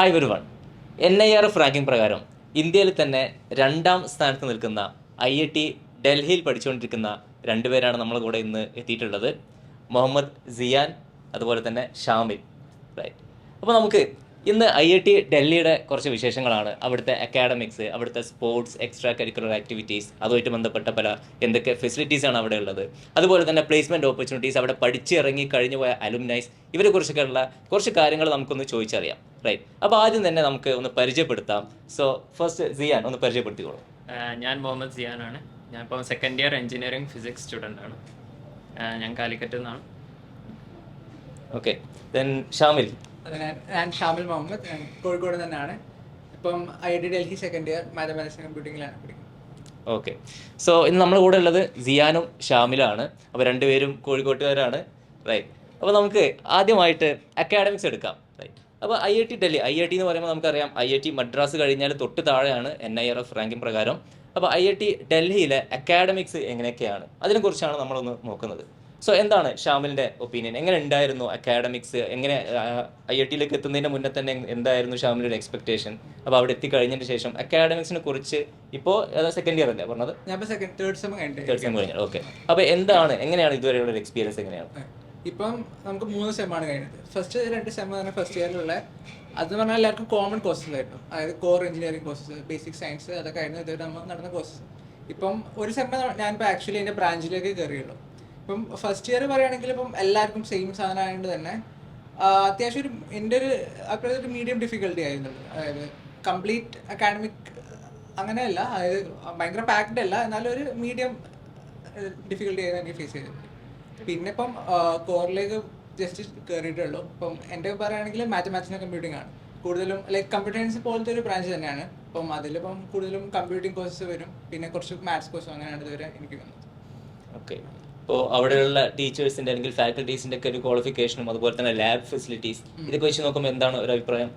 Hi വരുവൺ. NIRF ranking പ്രകാരം ഇന്ത്യയിൽ തന്നെ 2ാം സ്ഥാനത്ത് നിൽക്കുന്ന IIT ഡൽഹിയിൽ പഠിച്ചുകൊണ്ടിരിക്കുന്ന രണ്ടുപേരാണ് നമ്മുടെ കൂടെ ഇന്ന് എത്തിയിട്ടുള്ളത്. മുഹമ്മദ് സിയാൻ, അതുപോലെ തന്നെ ഷാമിൽ. റൈറ്റ്. അപ്പോൾ നമുക്ക് ഇന്ന് IIT ഡൽഹിയുടെ കുറച്ച് വിശേഷങ്ങളാണ്. അവിടുത്തെ അക്കാഡമിക്സ്, അവിടുത്തെ സ്പോർട്സ്, എക്സ്ട്രാ കരിക്കുലർ ആക്ടിവിറ്റീസ്, അതുമായിട്ട് ബന്ധപ്പെട്ട എന്തൊക്കെ ഫെസിലിറ്റീസാണ് അവിടെ ഉള്ളത്, അതുപോലെ തന്നെ പ്ലേസ്മെൻറ്റ് ഓപ്പർച്യൂണിറ്റീസ്, അവിടെ പഠിച്ചിറങ്ങി കഴിഞ്ഞു പോയ അലുമിനൈസ്, ഇവരെക്കുറിച്ചൊക്കെയുള്ള കുറച്ച് കാര്യങ്ങൾ നമുക്കൊന്ന് ചോദിച്ചറിയാം. റൈറ്റ്. അപ്പോൾ ആദ്യം തന്നെ നമുക്ക് ഒന്ന് പരിചയപ്പെടുത്താം. സോ ഫസ്റ്റ് സിയാൻ ഒന്ന് പരിചയപ്പെടുത്തിക്കോളൂ. ഞാൻ മുഹമ്മദ് സിയാനാണ്. ഞാനിപ്പോൾ second year engineering physics student ആണ്. ഞാൻ കാലിക്കറ്റ് നിന്നാണ്. ഓക്കെ. ദെൻ ഷാമിൽ. ഞാൻ ഷാമിൽ മുഹമ്മദ്, ഞാൻ കോഴിക്കോട് തന്നെയാണ്. ഇപ്പം IIT Delhi second year mathematics and കമ്പ്യൂട്ടിങ്ങിലാണ് പഠിക്കുന്നത്. ഓക്കെ. സോ ഇന്ന് നമ്മുടെ കൂടെ ഉള്ളത് സിയാനും ഷാമിലാണ്. അപ്പോൾ രണ്ടുപേരും കോഴിക്കോട്ടുകാരാണ്. റൈറ്റ്. അപ്പോൾ നമുക്ക് ആദ്യമായിട്ട് അക്കാഡമിക്സ് എടുക്കാം. റൈറ്റ്. അപ്പോൾ IIT ഡൽഹി, IIT എന്ന് പറയുമ്പോൾ നമുക്കറിയാം IIT മദ്രാസ് കഴിഞ്ഞാൽ തൊട്ട് താഴെയാണ് NIRF റാങ്കിംഗ് പ്രകാരം. അപ്പോൾ IIT ഡൽഹിയിലെ അക്കാഡമിക്സ് എങ്ങനെയൊക്കെയാണ്, അതിനെക്കുറിച്ചാണ് നമ്മളൊന്ന് നോക്കുന്നത്. സോ എന്താണ് ഷാമിലിൻ്റെ ഒപ്പീനിയൻ? എങ്ങനെ ഉണ്ടായിരുന്നു അക്കാഡമിക്സ്? എങ്ങനെ IITയിലേക്ക് എത്തുന്നതിന് മുന്നേ തന്നെ എന്തായിരുന്നു ഷാമിലിൻ്റെ എക്സ്പെക്ടേഷൻ? അപ്പോൾ അവിടെ എത്തിക്കഴിഞ്ഞതിന് ശേഷം അക്കാഡമിക്സിനെ കുറിച്ച് ഇപ്പോൾ സെക്കൻഡ് ഇയർ അല്ലേ പറഞ്ഞത്? ഞാൻ തേർഡ് സെം കഴിഞ്ഞാൽ. ഓക്കെ. അപ്പോൾ എങ്ങനെയാണ് ഇതുവരെയുള്ള എക്സ്പീരിയൻസ് എങ്ങനെയാണ്? ഇപ്പം നമുക്ക് 3 സെമ്മാണ് കഴിഞ്ഞത്. ഫസ്റ്റ് 2 സെം തന്നെ ഫസ്റ്റ് ഇയറിലുള്ള അതെന്ന് പറഞ്ഞാൽ എല്ലാവർക്കും കോമൺ കോഴ്സസ് ആയിരുന്നു. അതായത് core engineering courses, basic science, അതൊക്കെ ആയിരുന്നു ഇതുവരെ നമ്മൾ നടന്ന കോഴ്സസ്. ഇപ്പം ഒരു സെമ്മ ഞാനിപ്പോൾ ആക്ച്വലി എൻ്റെ ബ്രാഞ്ചിലേക്ക് കയറിയുള്ളൂ. ഇപ്പം ഫസ്റ്റ് ഇയർ പറയുകയാണെങ്കിൽ ഇപ്പം എല്ലാവർക്കും സെയിം സാധനം ആയതുകൊണ്ട് തന്നെ അത്യാവശ്യം എൻ്റെ ഒരു മീഡിയം ഡിഫിക്കൽട്ടി ആയിരുന്നു. അതായത് കംപ്ലീറ്റ് അക്കാഡമിക് അങ്ങനെയല്ല, അതായത് ഭയങ്കര പാക്ഡ് അല്ല, എന്നാലും ഒരു മീഡിയം ഡിഫിക്കൽട്ടി ആയിരുന്നു എനിക്ക് ഫേസ് ചെയ്തത്. പിന്നെ ഇപ്പം കോറിലേക്ക് ജസ്റ്റ് കയറിയിട്ടുള്ളൂ. ഇപ്പം എൻ്റെ പറയുകയാണെങ്കിൽ മാത്തമാറ്റിക്സ് ആൻഡ് കമ്പ്യൂട്ടിംഗ് ആണ് കൂടുതലും. ലൈക്ക് കമ്പ്യൂട്ടർ സയൻസ് പോലത്തെ ഒരു ബ്രാഞ്ച് തന്നെയാണ്. അപ്പം അതിലിപ്പം കൂടുതലും കമ്പ്യൂട്ടിംഗ് കോഴ്സസ് വരും, പിന്നെ കുറച്ച് മാത്സ് കോഴ്സും അങ്ങനെയാണ് ഇതുവരെ എനിക്ക് വന്നത്. ഓക്കെ. ഇപ്പോൾ അവിടെയുള്ള ടീച്ചേഴ്സിൻ്റെ അല്ലെങ്കിൽ ഫാക്കൽറ്റീസിൻ്റെ ഒക്കെ ഒരു ക്വാളിഫിക്കേഷനും അതുപോലെ തന്നെ ലാബ് ഫെസിലിറ്റീസ്, ഇതൊക്കെ വെച്ച് നോക്കുമ്പോൾ എന്താണ് ഒരു അഭിപ്രായം?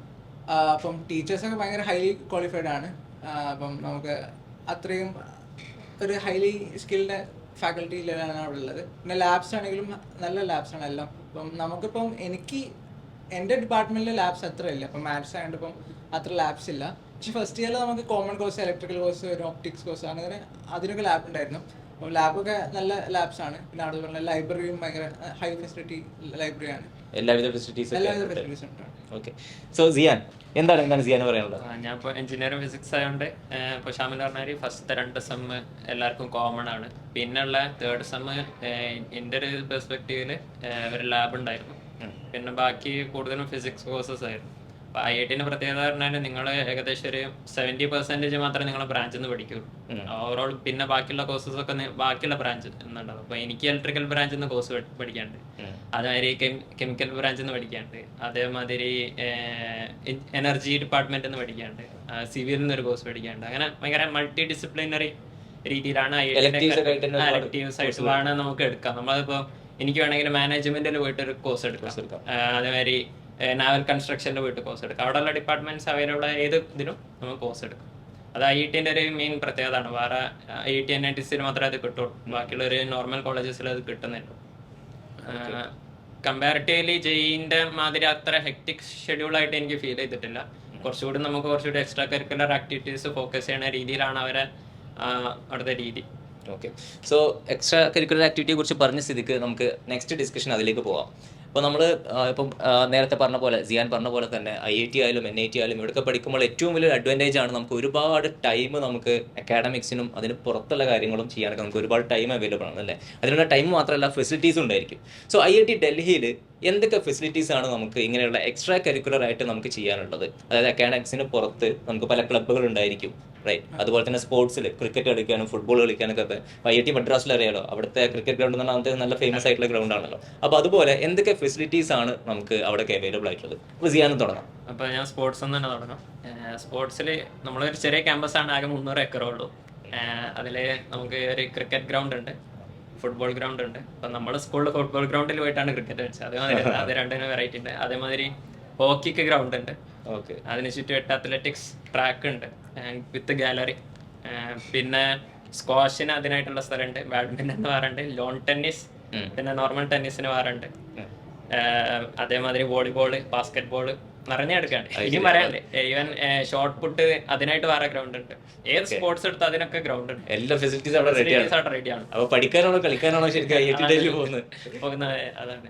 അപ്പം ടീച്ചേഴ്സൊക്കെ ഭയങ്കര ഹൈലി ക്വാളിഫൈഡ് ആണ്. അപ്പം നമുക്ക് അത്രയും ഒരു ഹൈലി സ്കിൽഡ് ഫാക്കൽറ്റി ലെവലാണ് അവിടെ ഉള്ളത്. പിന്നെ ലാബ്സ് ആണെങ്കിലും നല്ല ലാബ്സാണ് എല്ലാം. ഇപ്പം നമുക്കിപ്പം എൻ്റെ ഡിപ്പാർട്ട്മെൻറ്റിലെ ലാബ്സ് അത്ര ഇല്ല. ഇപ്പം മാത്സ് ആയതുകൊണ്ട് ഇപ്പം അത്ര ലാബ്സ് ഇല്ല. പക്ഷെ ഫസ്റ്റ് ഇയറിൽ നമുക്ക് കോമൺ കോഴ്സ്, ഇലക്ട്രിക്കൽ കോഴ്സ്, ഒരു ഓപ്റ്റിക്സ് കോഴ്സ്, അങ്ങനെ അതിനൊക്കെ ലാബ് ഉണ്ടായിരുന്നു. അപ്പോൾ ലാബൊക്കെ നല്ല ലാബ്സാണ്. പിന്നെ അവിടെ പറഞ്ഞ ലൈബ്രറിയും ഭയങ്കര ഹൈ ഫെസിലിറ്റി ലൈബ്രറിയാണ്. എല്ലാവിധ ഫെസിലിറ്റീസും ഉണ്ട്. ഓക്കെ. സോ സിയാൻ, എന്താണ് സിയാൻ പറയാനുള്ളത്? ഞാൻ ഇപ്പോൾ എഞ്ചിനീയറിംഗ് ഫിസിക്സ് ആയതുകൊണ്ട് ഇപ്പോൾ ഷാമിൽ പറഞ്ഞാൽ ഫസ്റ്റത്തെ 2 സെം എല്ലാവർക്കും കോമൺ ആണ്. പിന്നെയുള്ള തേർഡ് സെം എൻ്റെ ഒരു പെർസ്പെക്റ്റീവിൽ ഒരു ലാബ് ഉണ്ടായിരുന്നു. പിന്നെ ബാക്കി കൂടുതലും ഫിസിക്സ് കോഴ്സസ് ആയിരുന്നു. അപ്പോൾ IITന്റെ പ്രത്യേകത പറഞ്ഞാൽ നിങ്ങൾ ഏകദേശം ഒരു 70% മാത്രമേ നിങ്ങളെ ബ്രാഞ്ചിൽ നിന്ന് പഠിക്കുള്ളൂ. ഓവറോൾ പിന്നെ ബാക്കിയുള്ള കോഴ്സസ് ഒക്കെ ബാക്കിയുള്ള ബ്രാഞ്ച് എന്നുണ്ടാവും. അപ്പോൾ എനിക്ക് ഇലക്ട്രിക്കൽ ബ്രാഞ്ചിൽ നിന്ന് കോഴ്സ് പഠിക്കാണ്ട്, അതേമാതിരി കെമിക്കൽ ബ്രാഞ്ചിൽ നിന്ന് പഠിക്കാണ്ട്, അതേമാതിരി എനർജി ഡിപ്പാർട്ട്മെന്റിൽ നിന്ന് പഠിക്കാണ്ട്, സിവിലിൽ നിന്ന് ഒരു കോഴ്സ് പഠിക്കാണ്ട്, അങ്ങനെ ഭയങ്കര മൾട്ടി ഡിസിപ്ലിനറി രീതിയിലാണ് എലക്ടീവ്സ് ആയിട്ടുള്ളതാണ് നമുക്ക് എടുക്കാം. നമ്മളിപ്പോൾ എനിക്ക് വേണമെങ്കിൽ മാനേജ്മെന്റിൽ പോയിട്ട് ഒരു കോഴ്സ് എടുക്കാം, അതേമാതിരി നാവൽ കൺസ്ട്രക്ഷനിൽ പോയിട്ട് കോഴ്സ് എടുക്കാം. അവിടെയുള്ള ഡിപ്പാർട്ട്മെന്റ്സ് അവൈലബിൾ ഏത് ഇതിനും നമുക്ക് കോഴ്സ് എടുക്കാം. അത് IITന്റെ ഒരു മെയിൻ പ്രത്യേകതയാണ്. വേറെ IIT NITസിൽ മാത്രമേ അത് കിട്ടുള്ളൂ, ബാക്കിയുള്ള ഒരു നോർമൽ കോളേജസിൽ അത് കിട്ടുന്നില്ല. കമ്പാരിറ്റീവ്ലി JEEന്റെ മാതിരി അത്ര ഹെക്ടിക് ഷെഡ്യൂളായിട്ട് എനിക്ക് ഫീൽ ചെയ്തിട്ടില്ല. കുറച്ചുകൂടി എക്സ്ട്രാ കരിക്കുലർ ആക്ടിവിറ്റീസ് ഫോക്കസ് ചെയ്യുന്ന രീതിയിലാണ് അവിടുത്തെ രീതി. ഓക്കെ. സോ എക്സ്ട്രാ കരിക്കുലർ ആക്ടിവിറ്റിയെ കുറിച്ച് പറഞ്ഞ സ്ഥിതിക്ക് നമുക്ക് നെക്സ്റ്റ് ഡിസ്കഷൻ അതിലേക്ക് പോവാം. അപ്പോൾ നമ്മൾ ഇപ്പം നേരത്തെ പറഞ്ഞ പോലെ, സിയാൻ പറഞ്ഞ പോലെ തന്നെ IIT ആയാലും NIT ആയാലും ഇവിടെയൊക്കെ പഠിക്കുമ്പോൾ ഏറ്റവും വലിയൊരു അഡ്വാൻറ്റേജ് ആണ് നമുക്ക് ഒരുപാട് ടൈം നമുക്ക് അക്കാഡമിക്സിനും അതിന് പുറത്തുള്ള കാര്യങ്ങളും ചെയ്യാനൊക്കെ നമുക്ക് ഒരുപാട് ടൈം അവൈലബിൾ ആണ് അല്ലേ. അതിനുള്ള ടൈം മാത്രമല്ല ഫെസിലിറ്റീസും ഉണ്ടായിരിക്കും. സോ IIT ഡൽഹിയിൽ എന്തൊക്കെ ഫെസിലിറ്റീസാണ് നമുക്ക് ഇങ്ങനെയുള്ള എക്സ്ട്രാ കരിക്കുലർ ആയിട്ട് നമുക്ക് ചെയ്യാനുള്ളത്? അതായത് അക്കാഡമിക്സിന് പുറത്ത് നമുക്ക് പല ക്ലബ്ബുകൾ ഉണ്ടായിരിക്കും. റൈറ്റ്. അതുപോലെ തന്നെ സ്പോർട്സിൽ ക്രിക്കറ്റ് കളിക്കാനും ഫുട്ബോൾ കളിക്കാനൊക്കെ IIT മദ്രാസിൽ അറിയാലോ, അവിടുത്തെ ക്രിക്കറ്റ് ഗ്രൗണ്ട് എന്ന് പറഞ്ഞാൽ നല്ല ഫേമസ് ആയിട്ടുള്ള ഗ്രൗണ്ട് ആണല്ലോ. അപ്പോൾ അതുപോലെ എന്തൊക്കെ ഫെസിലിറ്റീസ് ആണ് നമുക്ക് അവിടെ അവൈലബിൾ ആയിട്ടുള്ളത്? അപ്പോൾ സിയാനും തുടങ്ങാം. അപ്പോൾ ഞാൻ സ്പോർട്സ് തന്നെ തുടങ്ങാം. സ്പോർട്സിൽ നമ്മളൊരു ചെറിയ ക്യാമ്പസാണ്, ആകെ 300 ഏക്കറേ ഉള്ളൂ. അതിൽ നമുക്ക് ഒരു ക്രിക്കറ്റ് ഗ്രൗണ്ട് ഉണ്ട്, ഫുട്ബോൾ ഗ്രൗണ്ട് ഉണ്ട്. അപ്പം നമ്മൾ സ്കൂളിൽ ഫുട്ബോൾ ഗ്രൗണ്ടിൽ പോയിട്ടാണ് ക്രിക്കറ്റ് കളിച്ചത്. അതേമാതിരി അത് രണ്ടിനും വെറൈറ്റി ഉണ്ട്. അതേമാതിരി ഹോക്കിക്ക് ഗ്രൗണ്ട് ഉണ്ട്. ഓക്കെ. അതിന് ചുറ്റും അത്ലറ്റിക്സ് ട്രാക്ക് ഉണ്ട് വിത്ത് ഗാലറി. പിന്നെ സ്ക്വാഷിന് അതിനായിട്ടുള്ള സ്ഥലമുണ്ട്, ബാഡ്മിൻ്റൺ വേറുണ്ട്, ലോൺ ടെന്നീസ്, പിന്നെ നോർമൽ ടെന്നീസിന് വേറുണ്ട്. അതേമാതിരി വോളിബോള്, ബാസ്കറ്റ് ബോള്, നിറഞ്ഞെടുക്കാണ്. ഇനിയും പറയാണ്ട്. ഈവൻ ഷോർട്ട് പുട്ട് അതിനായിട്ട് വേറെ ഗ്രൗണ്ട് ഉണ്ട്. ഏത് സ്പോർട്സ് എടുത്താൽ അതിനൊക്കെ ഗ്രൗണ്ട് ഉണ്ട്. എല്ലാ ഫെസിലിറ്റീസ് അവിടെ റെഡിയാണ്. അപ്പൊ പഠിക്കാനാണോ കളിക്കാനാണോ ശരിക്കും IIT പോകുന്നത് അതാണ്.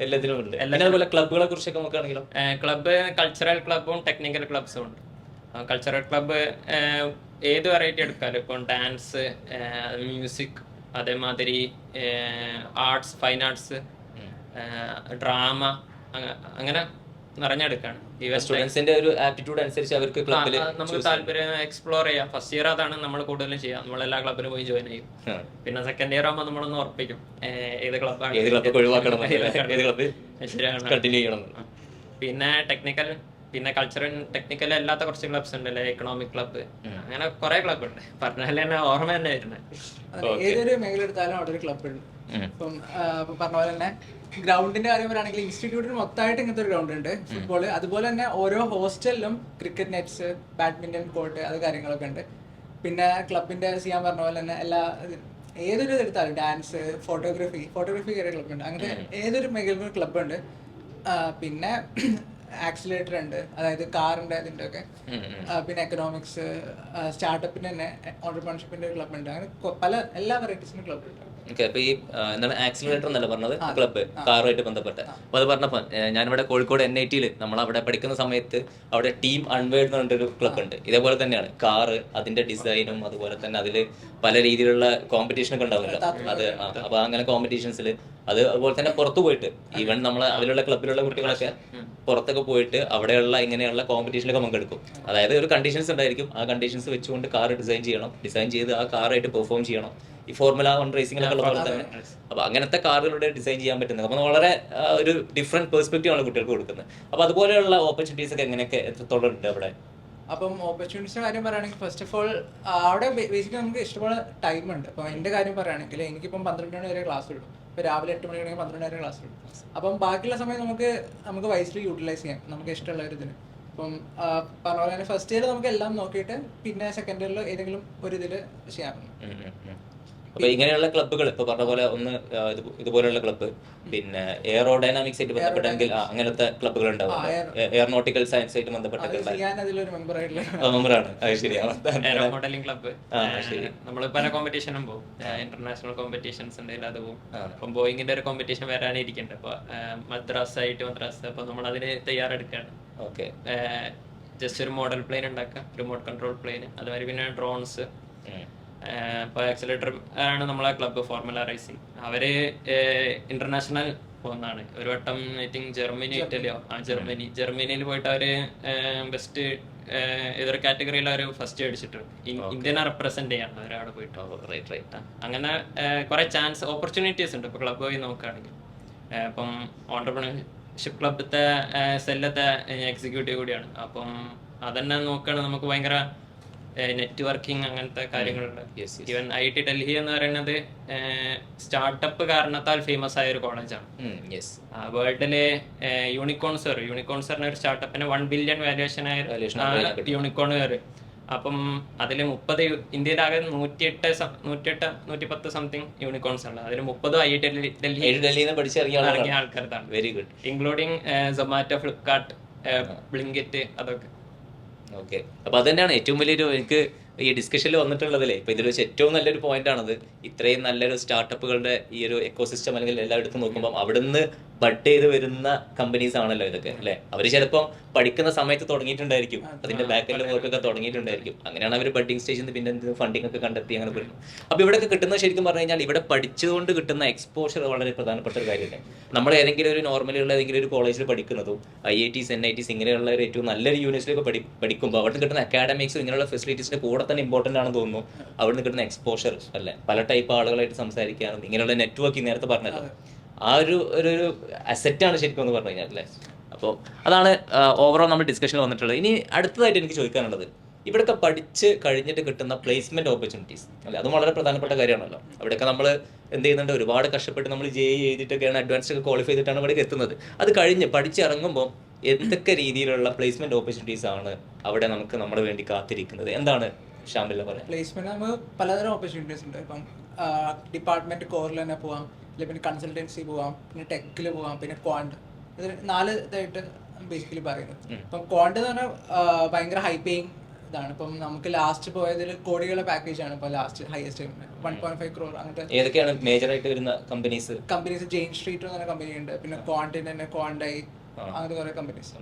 എല്ലാത്തിനും ഉണ്ട്. അതുപോലെ ക്ലബുകളെ കുറിച്ചൊക്കെ നോക്കുകയാണെങ്കിലോ, ക്ലബ്ബ് കൾച്ചറൽ ക്ലബ്ബും ടെക്നിക്കൽ ക്ലബ്സും ഉണ്ട്. കൾച്ചറൽ ക്ലബ്ബ് ഏത് വെറൈറ്റി എടുക്കാമല്ലോ. ഇപ്പം ഡാൻസ്, മ്യൂസിക്, അതേമാതിരി ആർട്സ്, ഫൈൻ ആർട്സ്, ഡ്രാമ, അങ്ങനെ നിറഞ്ഞെടുക്കാണ്. സ്റ്റുഡൻസിന്റെ ഒരു ആപ്റ്റിറ്റ്യൂഡ് അനുസരിച്ച് അവർക്ക് ക്ലബ്ബിൽ നമുക്ക് താല്പര്യം എക്സ്പ്ലോർ ചെയ്യാം. ഫസ്റ്റ് ഇയർ അതാണ് നമ്മൾ കൂടുതലും ചെയ്യാം. നമ്മൾ എല്ലാ ക്ലബ്ബിലും പോയി ജോയിൻ ചെയ്യും. പിന്നെ സെക്കൻഡ് ഇയർ ആകുമ്പോൾ നമ്മളൊന്ന് ഉറപ്പിക്കും ഏത് ക്ലബ്ബാണ്, ഏത് ക്ലബ്ബ് ഒഴിവാക്കണം, ഏത് ക്ലബ്ബ് ശരിയാണ് കണ്ടിന്യൂ ചെയ്യണം. പിന്നെ ടെക്നിക്കൽ, പിന്നെ കൾച്ചറൽ ടെക്നിക്കൽ അല്ലാത്ത കുറച്ച് ക്ലബ്സ് ഉണ്ടല്ലേ, എക്കണോമിക് ക്ലബ്ബ്, അങ്ങനെ കുറെ ക്ലബ്ബ് ഉണ്ട്. പറഞ്ഞാൽ തന്നെ ഓർമ്മ തന്നെ വരുന്നത്. ഏതൊരു മേഖല എടുത്താലും അവിടെ ഒരു ക്ലബ്ബ് ഉണ്ട്. ഇപ്പം പറഞ്ഞ പോലെ തന്നെ ഗ്രൗണ്ടിന്റെ കാര്യം പറയുകയാണെങ്കിൽ ഇൻസ്റ്റിറ്റ്യൂട്ടിന് മൊത്തമായിട്ട് ഇങ്ങനത്തെ ഒരു ഗ്രൗണ്ട് ഉണ്ട് ഫുട്ബോൾ. അതുപോലെ തന്നെ ഓരോ ഹോസ്റ്റലിലും ക്രിക്കറ്റ് നെറ്റ്സ്, ബാഡ്മിന്റൺ കോർട്ട്, അത് കാര്യങ്ങളൊക്കെ ഉണ്ട്. പിന്നെ ക്ലബിന്റെ ചെയ്യാൻ പറഞ്ഞ പോലെ തന്നെ ഏതൊരു ഇത് എടുത്താലും ഡാൻസ്, ഫോട്ടോഗ്രാഫി കയറിയ ക്ലബ്ബ് ഉണ്ട്. അങ്ങനെ ഏതൊരു മേഖലയിലും ക്ലബ്ബ് ഉണ്ട്. പിന്നെ ആക്സിലേറ്റർ ഉണ്ട്, അതായത് കാറിന്റെ അതിന്റെ ഒക്കെ. പിന്നെ എക്കണോമിക്സ്, സ്റ്റാർട്ടപ്പിന് തന്നെ ഓണ്ടർപ്രണർഷിപ്പിന്റെ ഒരു ക്ലബ് ഉണ്ട്. അങ്ങനെ എല്ലാ വെറൈറ്റീസിനും ക്ലബ് ഉണ്ട്. അപ്പൊ ഈ എന്താണ് ആക്സിലറേറ്റർ എന്നല്ല പറഞ്ഞത്, ക്ലബ്ബ് കാറുമായിട്ട് ബന്ധപ്പെട്ട്. അപ്പൊ അത് പറഞ്ഞപ്പോ ഞാനിവിടെ കോഴിക്കോട് NIT നമ്മൾ അവിടെ പഠിക്കുന്ന സമയത്ത് അവിടെ ടീം അൺവേർഡ് എന്ന് പറഞ്ഞൊരു ക്ലബ് ഉണ്ട്. ഇതേപോലെ തന്നെയാണ് കാറ്, അതിന്റെ ഡിസൈനും അതുപോലെ തന്നെ അതിൽ പല രീതിയിലുള്ള കോമ്പറ്റീഷൻ ഒക്കെ ഉണ്ടാവുമല്ലോ. അത് അപ്പൊ അങ്ങനെ കോമ്പറ്റീഷൻസിൽ അതുപോലെ തന്നെ പുറത്തു പോയിട്ട് ഈവൻ നമ്മളെ അതിലുള്ള ക്ലബിലുള്ള കുട്ടികളൊക്കെ പുറത്തൊക്കെ പോയിട്ട് അവിടെയുള്ള ഇങ്ങനെയുള്ള കോമ്പറ്റീഷനിലൊക്കെ പങ്കെടുക്കും. അതായത് ഒരു കണ്ടീഷൻസ് ഉണ്ടായിരിക്കും. ആ കണ്ടീഷൻസ് വെച്ചുകൊണ്ട് കാർ ഡിസൈൻ ചെയ്ത് ആ കാറായിട്ട് പെർഫോം ചെയ്യണം. ഈ ഫോർമുല 1 റേസിംഗിലൊക്കെ ഉള്ള പോലെ തന്നെ. അപ്പൊ അങ്ങനത്തെ കാറുകളുടെ ഡിസൈൻ ചെയ്യാൻ പറ്റുന്നത് അപ്പൊ വളരെ ഒരു ഡിഫറെന്റ് പെർസ്പെക്റ്റീവ് ആണ് കുട്ടികൾക്ക് കൊടുക്കുന്നത്. അപ്പൊ അതുപോലെയുള്ള ഓപ്പർച്യൂണിറ്റീസ് ഒക്കെ എങ്ങനെയൊക്കെ എത്രത്തോളം ഉണ്ട് അവിടെ? അപ്പം ഓപ്പർച്യൂണിറ്റീസിന്റെ കാര്യം പറയുകയാണെങ്കിൽ ഫസ്റ്റ് ഓഫ് ഓൾ അവിടെ ബേസിക്കലി നമുക്ക് ഇഷ്ടംപോലെ ടൈം ഉണ്ട്. അപ്പം എൻ്റെ കാര്യം പറയുകയാണെങ്കിൽ എനിക്കിപ്പം 12 മണി വരെ ക്ലാസ് ഉള്ളൂ. ഇപ്പോൾ രാവിലെ 8 മണി വരെ 12 വരെ ക്ലാസ് ഉള്ളൂ. അപ്പം ബാക്കിയുള്ള സമയം നമുക്ക് വൈസ്ലി യൂട്ടിലൈസ് ചെയ്യാം, നമുക്ക് ഇഷ്ടമുള്ള ഒരു ഇതിന്. ഇപ്പം പറഞ്ഞ പോലെ തന്നെ ഫസ്റ്റ് ഇയർ നമുക്ക് എല്ലാം നോക്കിയിട്ട് പിന്നെ സെക്കൻഡ് ഇയറിൽ ഏതെങ്കിലും ഒരു ഇതിൽ ചെയ്യാം. അപ്പൊ ഇങ്ങനെയുള്ള ക്ലബ്ബുകൾ ഇപ്പൊ പറഞ്ഞ പോലെ ഒന്ന് ഇതുപോലെയുള്ള ക്ലബ്ബ്, പിന്നെ എയറോഡൈനാമിക്സ് ആയിട്ട് ബന്ധപ്പെട്ടെങ്കിൽ അങ്ങനത്തെ ക്ലബ്ബുകൾ ഉണ്ടാവും. എയറോനോട്ടിക്കൽ സയൻസ് ആയിട്ട് ബന്ധപ്പെട്ടൊക്കെ മെമ്പറാണ്. അത് ശരിയാണ്. മോഡലിംഗ് ക്ലബ്ബ് നമ്മൾ പല കോമ്പറ്റീഷനും പോകും. ഇന്റർനാഷണൽ കോമ്പറ്റീഷൻസ് ഉണ്ടെങ്കിൽ അത് പോകും. അപ്പം ബോയിങ്ങിന്റെ ഒരു കോമ്പറ്റീഷൻ വരാനിരിക്കുന്നുണ്ട്. അപ്പൊ മദ്രാസ്, അപ്പൊ നമ്മൾ അതിന് തയ്യാറെടുക്കുകയാണ്. ഓക്കെ, ജസ്റ്റ് ഒരു മോഡൽ പ്ലെയിൻ ഉണ്ടാക്കാം, റിമോട്ട് കൺട്രോൾ പ്ലെയിൻ, അതുമാതിരി പിന്നെ ഡ്രോൺസ്. ഇപ്പോൾ ആക്സിലേറ്റർ ആണ് നമ്മളെ ക്ലബ്ബ് ഫോർമുല റേസിംഗ്. അവര് ഇന്റർനാഷണൽ പോകുന്നതാണ്. ഒരു വട്ടം ഐ തിങ്ക് ജർമ്മനി, ഇറ്റലിയോ ജർമ്മനിയിൽ പോയിട്ട് അവര് ബെസ്റ്റ് ഏതൊരു കാറ്റഗറിയിൽ അവർ ഫസ്റ്റ് അടിച്ചിട്ടുണ്ട്. ഇന്ത്യനെ റെപ്രസെന്റ് ചെയ്യാണ് അവരവിടെ പോയിട്ട്. അങ്ങനെ കുറെ ചാൻസ് ഓപ്പർച്യൂണിറ്റീസ് ഉണ്ട് ഇപ്പൊ ക്ലബ്ബ് പോയി നോക്കുകയാണെങ്കിൽ. ഇപ്പം ഓണ്ടർപ്രണർഷിപ്പ് ക്ലബ്ബത്തെ സെല്ലത്തെ എക്സിക്യൂട്ടീവ് കൂടിയാണ്. അപ്പം അതന്നെ നോക്കുകയാണെങ്കിൽ നമുക്ക് ഭയങ്കര നെറ്റ്വർക്കിംഗ് അങ്ങനത്തെ കാര്യങ്ങളുണ്ട്. ഈവൻ IIT ഡൽഹി എന്ന് പറയുന്നത് സ്റ്റാർട്ടപ്പ് കാരണത്താൽ ഫേമസ് ആയ ഒരു കോളേജാണ്. വേൾഡിലെ യൂണിക്കോൺസ് പറഞ്ഞ ഒരു സ്റ്റാർട്ടപ്പിന് 1 ബില്യൺ വാല്യൂഷൻ ആയ യൂണിക്കോൺ കയറി. അപ്പം അതിൽ 30 ഇന്ത്യയിലാകെ 110 സംതിങ് യൂണിക്കോൺസ് ഉണ്ട്. അതിൽ 30 IIT ഡൽഹിയിൽ പഠിച്ചിറങ്ങിയ ആൾക്കാരാണ്. Very good. Including Zomato, Flipkart, Blinkit, അതൊക്കെ. ഓക്കെ, അപ്പൊ അത് തന്നെയാണ് ഏറ്റവും വലിയൊരു എനിക്ക് ഈ ഡിസ്കഷനിൽ വന്നിട്ടുള്ളതില്ലേ. ഇപ്പൊ ഇതിൽ വെച്ച് ഏറ്റവും നല്ലൊരു പോയിന്റ് ആണത്. ഇത്രയും നല്ലൊരു സ്റ്റാർട്ടപ്പുകളുടെ ഈ ഒരു എക്കോസിസ്റ്റം അല്ലെങ്കിൽ എല്ലായിടത്തും നോക്കുമ്പോൾ അവിടുന്ന് ബഡ് ചെയ്ത് വരുന്ന കമ്പനീസ് ആണല്ലോ ഇതൊക്കെ, അല്ലെ? അവർ ചിലപ്പം പഠിക്കുന്ന സമയത്ത് തുടങ്ങിയിട്ടുണ്ടായിരിക്കും, അതിന്റെ ബാക്കെൻഡ് വർക്കൊക്കെ തുടങ്ങിയിട്ടുണ്ടായിരിക്കും. അങ്ങനെയാണ് അവർ ബഡിങ് സ്റ്റേജിൽ നിന്ന് പിന്നെ ഫണ്ടിങ് ഒക്കെ കണ്ടെത്തി അങ്ങനെ വരുന്നു. അപ്പൊ ഇവിടെയൊക്കെ കിട്ടുന്നത് ശരിക്കും പറഞ്ഞു കഴിഞ്ഞാൽ ഇവിടെ പഠിച്ചുകൊണ്ട് കിട്ടുന്ന എക്സ്പോഷർ വളരെ പ്രധാനപ്പെട്ട ഒരു കാര്യമല്ലേ. നമ്മൾ ഏതെങ്കിലും ഒരു നോർമലിയുള്ള ഏതെങ്കിലും ഒരു കോളേജിൽ പഠിക്കുന്നതും IITs NITs ഇങ്ങനെയുള്ള ഒരു ഏറ്റവും നല്ലൊരു യൂണിവേഴ്സിറ്റിയൊക്കെ പഠിക്കുമ്പോൾ അവിടെ കിട്ടുന്ന അക്കാഡമിക്സ് ഇങ്ങനെയുള്ള ഫെസിലിറ്റീസിന്റെ കൂടെ തന്നെ ഇമ്പോർട്ടന്റ് ആണെന്ന് തോന്നുന്നു. അവിടെ നിന്ന് കിട്ടുന്ന എക്സ്പോഷർ അല്ലെ, പല ടൈപ്പ് ആളുകളായിട്ട് സംസാരിക്കാനും ഇങ്ങനെയുള്ള നെറ്റ്വർക്കിംഗ് നേരത്തെ പറഞ്ഞല്ലോ, ആ ഒരു അസെറ്റാണ് ശരിക്കും എന്ന് പറഞ്ഞു കഴിഞ്ഞാൽ അല്ലേ. അപ്പോൾ അതാണ് ഓവറോൾ നമ്മൾ ഡിസ്കഷനിൽ വന്നിട്ടുള്ളത്. ഇനി അടുത്തതായിട്ട് എനിക്ക് ചോദിക്കാനുള്ളത്, ഇവിടെയൊക്കെ പഠിച്ച് കഴിഞ്ഞിട്ട് കിട്ടുന്ന പ്ലേസ്മെന്റ് ഓപ്പർച്യൂണിറ്റീസ് അല്ലെ, അതും വളരെ പ്രധാനപ്പെട്ട കാര്യമാണല്ലോ. അവിടെയൊക്കെ നമ്മൾ എന്ത് ചെയ്യുന്നുണ്ട്, ഒരുപാട് കഷ്ടപ്പെട്ട് നമ്മൾ JEE എഴുതിയിട്ടൊക്കെയാണ് അഡ്വാൻസ് ഒക്കെ ക്വാളിഫൈ ചെയ്തിട്ടാണ് ഇവിടേക്ക് എത്തുന്നത്. അത് കഴിഞ്ഞ് പഠിച്ചിറങ്ങുമ്പോൾ എന്തൊക്കെ രീതിയിലുള്ള പ്ലേസ്മെന്റ് ഓപ്പർച്യൂണിറ്റീസ് ആണ് അവിടെ നമുക്ക് നമ്മുടെ വേണ്ടി കാത്തിരിക്കുന്നത്? എന്താണ് ഷാമിൽ പറയാം? പ്ലേസ്മെന്റ് നമുക്ക് പലതരം ഓപ്പർച്യൂണിറ്റീസ് ഉണ്ട്. ഇപ്പം ഡിപ്പാർട്ട്മെന്റ് കോറിൽ തന്നെ പോവാം, അല്ലെങ്കിൽ പിന്നെ കൺസൾട്ടൻസി പോവാം, പിന്നെ ടെക്കിൽ പോവാം, പിന്നെ ക്വാണ്ട്. ഇത് 4 ഇതായിട്ട് ബേസിക്കലി പറയുന്നത്. ഇപ്പം ക്വാണ്ട് എന്ന് പറഞ്ഞാൽ ഭയങ്കര ഹൈ പേയിങ് ഇതാണ്. ഇപ്പം നമുക്ക് ലാസ്റ്റ് പോയതിൽ കോടികളുടെ പാക്കേജ് ആണ് ഇപ്പോൾ ലാസ്റ്റ് ഹയസ്റ്റ് 1.5 crore അങ്ങനത്തെ. ഏതൊക്കെയാണ് മേജർ ആയിട്ട് വരുന്ന കമ്പനീസ്? ജെയിൻ സ്ട്രീറ്റ് എന്ന് പറഞ്ഞ കമ്പനി ഉണ്ട്, പിന്നെ ക്വാണ്ടിന് തന്നെ ക്വാണ്ടായി, അങ്ങനത്തെ കുറെ കമ്പനീസ്.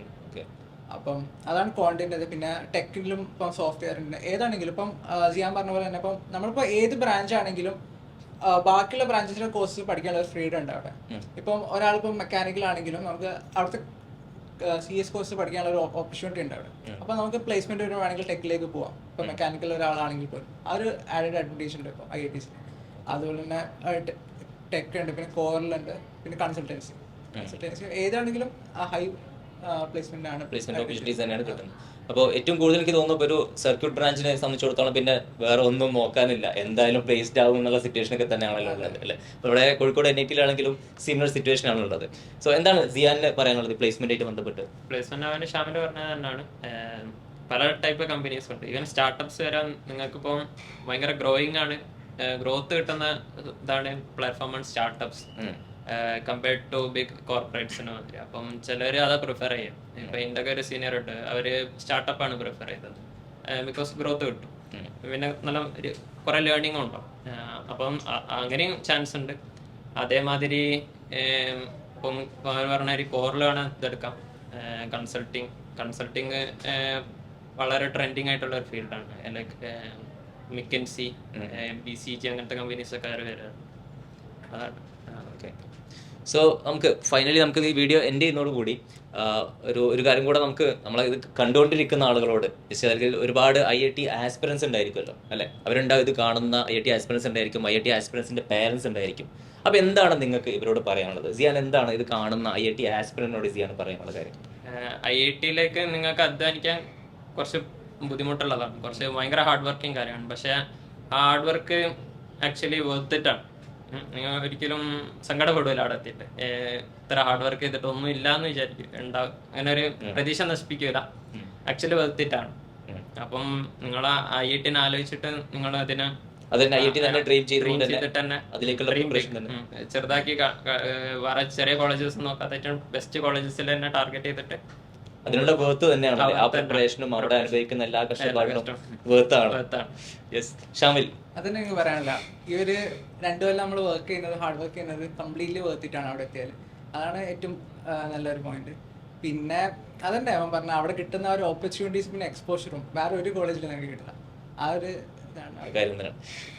അപ്പം അതാണ് ക്വാണ്ടിൻ്റെ. പിന്നെ ടെക്കിലും ഇപ്പം സോഫ്റ്റ്വെയറിൻ്റെ ഏതാണെങ്കിലും ഇപ്പം സിയാൻ പറഞ്ഞ പോലെ തന്നെ ഇപ്പം നമ്മളിപ്പോൾ ഏത് ബ്രാഞ്ച് ആണെങ്കിലും ബാക്കിയുള്ള ബ്രാഞ്ചസിലെ കോഴ്സ് പഠിക്കാനുള്ള ഒരു ഫ്രീഡം ഉണ്ട് അവിടെ. ഇപ്പം ഒരാളിപ്പം മെക്കാനിക്കൽ ആണെങ്കിലും നമുക്ക് അവിടുത്തെ CS കോഴ്സ് പഠിക്കാനുള്ള ഒരു ഓപ്പർച്യൂണിറ്റി ഉണ്ട് അവിടെ. അപ്പോൾ നമുക്ക് പ്ലേസ്മെന്റ് വരുവാണെങ്കിൽ ടെക്കിലേക്ക് പോവാം. ഇപ്പം മെക്കാനിക്കൽ ഒരാളാണെങ്കിൽ പോലും ആ ഒരു ആഡഡ് അഡ്വാൻറ്റേജ് ഉണ്ട് ഇപ്പോൾ IITs. അതുപോലെ തന്നെ ടെക് ഉണ്ട്, പിന്നെ കോറിലുണ്ട്, പിന്നെ കൺസൾട്ടൻസി ഏതാണെങ്കിലും ഹൈ പ്ലേസ്മെന്റ് ഓപ്പർച്യൂണിറ്റീസ് തന്നെയാണ് കിട്ടുന്നത്. അപ്പോൾ ഏറ്റവും കൂടുതൽ എനിക്ക് തോന്നുന്നു ഇപ്പോൾ ഒരു സർക്യൂട്ട് ബ്രാഞ്ചിനെ സംബന്ധിച്ചിടത്തോളം പിന്നെ വേറെ ഒന്നും നോക്കാനില്ല, എന്തായാലും പ്ലേസ്ഡ് ആവും എന്നുള്ള സിറ്റുവേഷനൊക്കെ തന്നെയാണല്ലോ ഉള്ളത് അല്ലേ. അപ്പോൾ ഇവിടെ കോഴിക്കോട് NIT-ലാണെങ്കിലും സിമിലർ സിറ്റുവേഷൻ ആണുള്ളത്. സോ എന്താണ് സിയാനിന് പറയാനുള്ളത് പ്ലേസ്മെന്റ് ആയിട്ട് ബന്ധപ്പെട്ട്? പ്ലേസ്മെന്റ് അവന് ഷാമിൽ പറഞ്ഞത് തന്നെയാണ്, പല ടൈപ്പ് കമ്പനീസ് ഉണ്ട്. ഈവൻ സ്റ്റാർട്ടപ്സ് വരാൻ നിങ്ങൾക്കിപ്പം ഭയങ്കര ഗ്രോയിങ് ആണ്, ഗ്രോത്ത് കിട്ടുന്ന ഇതാണ് platform startups compared to big കോർപ്പറേറ്റ്സിന് മാതിരി. അപ്പം ചിലർ അതാ പ്രിഫർ ചെയ്യും. ഇപ്പൊ എൻ്റെ ഒക്കെ ഒരു സീനിയർ ഉണ്ട്, അവര് സ്റ്റാർട്ടപ്പാണ് പ്രിഫർ ചെയ്തത്, ബിക്കോസ് ഗ്രോത്ത് കിട്ടും, പിന്നെ നല്ല കുറെ ലേണിംഗ് ഉണ്ടാവും. അപ്പം അങ്ങനെയും ചാൻസ് ഉണ്ട്. അതേമാതിരി ഇപ്പം പറഞ്ഞ ഒരു കോറിൽ വേണം ഇതെടുക്കാം. കൺസൾട്ടിങ് വളരെ ട്രെൻഡിങ് ആയിട്ടുള്ള ഒരു ഫീൽഡാണ്. ലൈക്ക് McKinsey, BCG അങ്ങനത്തെ കമ്പനീസ് ഒക്കെ വരിക. അതാണ്. ഓക്കെ. സോ നമുക്ക് ഫൈനലി നമുക്ക് ഈ വീഡിയോ എൻഡ് ചെയ്യുന്നതോടുകൂടി ഒരു കാര്യം കൂടെ ഇത് കണ്ടുകൊണ്ടിരിക്കുന്ന ആളുകളോട് അല്ലെങ്കിൽ ഒരുപാട് IIT ആസ്പിറൻസ് ഉണ്ടായിരിക്കുമല്ലോ അല്ലേ, അവരുണ്ടാവും, ഇത് കാണുന്ന IIT ആസ്പിറൻസ് ഉണ്ടായിരിക്കും, IIT ആസ്പിറൻസിന്റെ പേരൻസ് ഉണ്ടായിരിക്കും. അപ്പോൾ എന്താണ് നിങ്ങൾക്ക് ഇവരോട് പറയാനുള്ളത്? സിയാൻ എന്താണ് ഇത് കാണുന്ന IIT ആസ്പിറന്റിനോട് സിയാൻ പറയാനുള്ള കാര്യം? IIT-ലേക്ക് നിങ്ങൾക്ക് അധ്വാനിക്കാൻ കുറച്ച് ബുദ്ധിമുട്ടുള്ളതാണ്, കുറച്ച് ഭയങ്കര ഹാർഡ് വർക്കിംഗ് കാര്യമാണ്. പക്ഷേ ഹാർഡ് വർക്ക് ആക്ച്വലി വർത്തിട്ടാണ്. നിങ്ങൾ ഒരിക്കലും സങ്കടപ്പെടില്ല അവിടെ എത്തിയിട്ട്. ഇത്ര ഹാർഡ് വർക്ക് ചെയ്തിട്ട് ഒന്നും ഇല്ല എന്ന് വിചാരിക്കും, ഉണ്ടാവും, അങ്ങനെ ഒരു പ്രതീക്ഷ നശിപ്പിക്കൂല. ആക്ച്വലി വർത്തിട്ടാണ്. അപ്പം നിങ്ങൾ IIT-നെ ആലോചിച്ചിട്ട് നിങ്ങൾ അതിനെ ചെറുതാക്കി വേറെ ചെറിയ കോളേജസ് നോക്കാതെ ബെസ്റ്റ് കോളേജസിൽ തന്നെ ടാർഗറ്റ് ചെയ്തിട്ട് അതിനുള്ള വേർത്ത് തന്നെയാണ് ആ പ്രിപ്പറേഷനും അവിടെ അനുഭവിക്കുന്ന എല്ലാ കഷ്ടപ്പാടും വേർത്താണ്. ഷാമിൽ അതന്നെ എനിക്ക് പറയാനില്ല. ഈ ഒരു 2 കൊല്ലം നമ്മൾ വർക്ക് ചെയ്യുന്നത്, ഹാർഡ് വർക്ക് ചെയ്യുന്നത് കംപ്ലീറ്റ്ലി വേർത്തിട്ടാണ് അവിടെ എത്തിയാൽ. അതാണ് ഏറ്റവും നല്ലൊരു പോയിന്റ്. പിന്നെ അതന്നെ അവൻ പറഞ്ഞ അവിടെ കിട്ടുന്ന ഒരു ഓപ്പർച്യൂണിറ്റീസ്, പിന്നെ എക്സ്പോഷറും വേറെ ഒരു കോളേജിൽ നമുക്ക് കിട്ടില്ല. ആ ഒരു കാര്യം തന്നെയാണ്.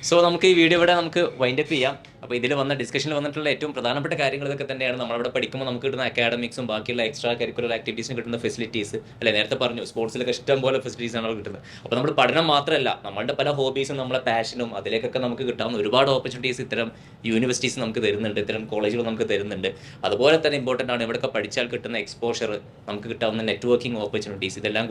സോ നമുക്ക് ഈ വീഡിയോ ഇവിടെ വൈൻഡപ്പ് ചെയ്യാം. അപ്പോൾ ഇതിൽ ഡിസ്കഷനിൽ വന്നിട്ടുള്ള ഏറ്റവും പ്രധാനപ്പെട്ട കാര്യങ്ങൾ ഇതൊക്കെ തന്നെയാണ്. നമ്മളവിടെ പഠിക്കുമ്പോൾ നമുക്ക് കിട്ടുന്ന അക്കാഡമിക്സും ബാക്കിയുള്ള എക്സ്ട്രാ കരിക്കുലർ ആക്ടിവിറ്റീസിന് കിട്ടുന്ന ഫെസിലിറ്റീസ് അല്ലെ. നേരത്തെ പറഞ്ഞു സ്പോർട്സിലൊക്കെ ഇഷ്ടം പോലെ ഫെസിലിറ്റീസ് ആണ് കിട്ടുന്നത്. അപ്പോൾ നമ്മൾ പഠനം മാത്രമല്ല, നമ്മളുടെ പല ഹോബീസും നമ്മളെ പാഷനും അതിലേക്കൊക്കെ നമുക്ക് കിട്ടാവുന്ന ഒരുപാട് ഓപ്പർച്യൂണിറ്റീസ് ഇത്തരം യൂണിവേഴ്സിറ്റീസ് നമുക്ക് തരുന്നുണ്ട്, ഇത്തരം കോളേജുകൾ നമുക്ക് തരുന്നുണ്ട്. അതുപോലെ തന്നെ ഇമ്പോർട്ടൻ്റ് ആണ് ഇവിടെയൊക്കെ പഠിച്ചാൽ കിട്ടുന്ന എക്സ്പോഷർ, നമുക്ക് കിട്ടാവുന്ന നെറ്റ്വർക്കിംഗ് ഓപ്പർച്യൂണിറ്റീസ്. ഇതെല്ലാം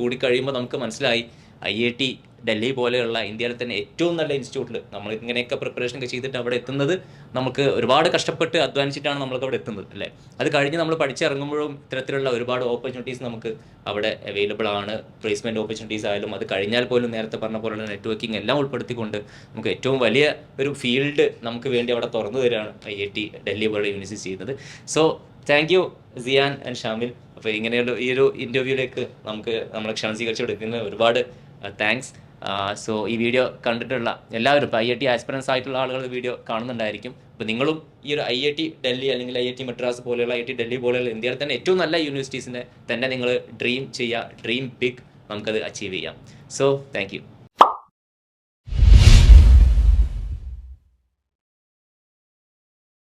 കൂടി കഴിയുമ്പോൾ നമുക്ക് മനസ്സിലായി IIT ഡൽഹി പോലെയുള്ള ഇന്ത്യയിലെ തന്നെ ഏറ്റവും നല്ല ഇൻസ്റ്റിറ്റ്യൂട്ടിൽ നമ്മൾ ഇങ്ങനെയൊക്കെ പ്രിപ്പറേഷൻ ഒക്കെ ചെയ്തിട്ട് അവിടെ എത്തുന്നത് നമുക്ക് ഒരുപാട് കഷ്ടപ്പെട്ട് അധ്വാനിച്ചിട്ടാണ് നമ്മൾക്ക് അവിടെ എത്തുന്നത് അല്ലേ. അത് കഴിഞ്ഞ് നമ്മൾ പഠിച്ചിറങ്ങുമ്പോഴും ഇത്തരത്തിലുള്ള ഒരുപാട് ഓപ്പർച്യൂണിറ്റീസ് നമുക്ക് അവിടെ അവൈലബിൾ ആണ്. പ്ലേസ്മെൻറ്റ് ഓപ്പർച്യൂണിറ്റീസ് ആയാലും അത് കഴിഞ്ഞാൽ പോലും നേരത്തെ പറഞ്ഞ പോലുള്ള നെറ്റ്വർക്കിംഗ് എല്ലാം ഉൾപ്പെടുത്തിക്കൊണ്ട് നമുക്ക് ഏറ്റവും വലിയ ഒരു ഫീൽഡ് നമുക്ക് വേണ്ടി അവിടെ തുറന്നു തരികയാണ് IIT ഡൽഹി പോലുള്ള യൂണിവേഴ്സിറ്റി ചെയ്യുന്നത്. So thank you Siyan and Shamil. അപ്പോൾ ഇങ്ങനെയുള്ള ഈ ഒരു ഇൻ്റർവ്യൂവിലേക്ക് നമ്മളെ ക്ഷണം സ്വീകരിച്ചെടുക്കുന്ന ഒരുപാട് താങ്ക്സ്. സോ ഈ വീഡിയോ കണ്ടിട്ടുള്ള എല്ലാവരും ഇപ്പോൾ IIT ആസ്പിറൻസ് ആയിട്ടുള്ള ആളുകൾ വീഡിയോ കാണുന്നുണ്ടായിരിക്കും. അപ്പോൾ നിങ്ങളും ഈ ഒരു IIT ഡൽഹി അല്ലെങ്കിൽ IIT മദ്രാസ് പോലെയുള്ള IIT ഡൽഹി പോലെയുള്ള ഇന്ത്യയിൽ തന്നെ ഏറ്റവും നല്ല യൂണിവേഴ്സിറ്റീസിനെ തന്നെ നിങ്ങൾ ഡ്രീം ചെയ്യുക. ഡ്രീം ബിഗ്, നമുക്കത് അച്ചീവ് ചെയ്യാം. So thank U.